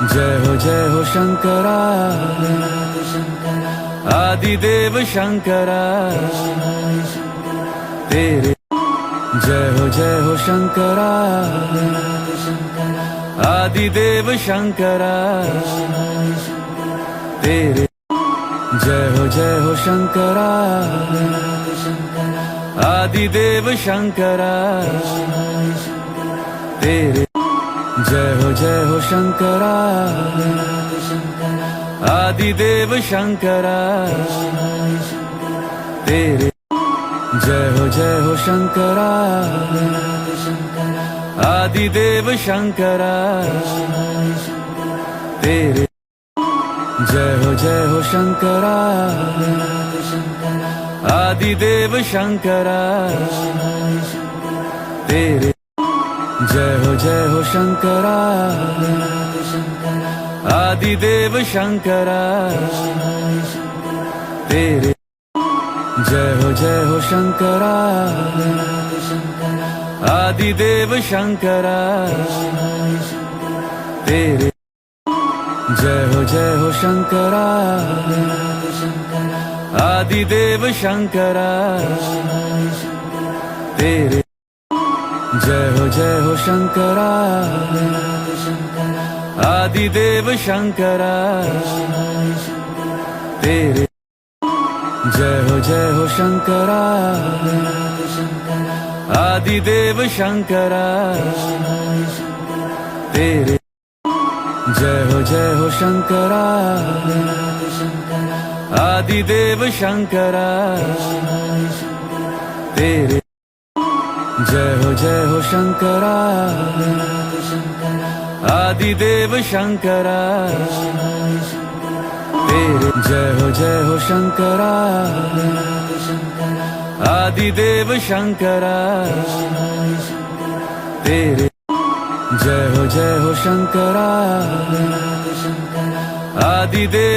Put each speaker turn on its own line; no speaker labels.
जय हो शंकरा आदिदेव शंकरा तेरे जय हो शंकरा आदिदेव शंकरा तेरे जय हो शंकरा आदिदेव शंकरा तेरे जय हो शंकरा आदिदेव शंकरा तेरे जय हो शंकरा आदिदेव शंकरा तेरे जय हो शंकरा आदिदेव शंकरा तेरे जय हो शंकरा आदिदेव शंकरा तेरे जय हो शंकरा आदिदेव शंकरा तेरे जय हो शंकरा आदिदेव शंकरा तेरे जय हो शंकरा आदिदेव शंकरा तेरे जय हो शंकरा आदिदेव शंकरा तेरे जय हो शंकरा आदिदेव शंकरा तेरे जय हो शंकरा आदिदेव शंकरा तेरे जय हो शंकरा आदिदेव शंकरा तेरे जय हो शंकरा आदिदेव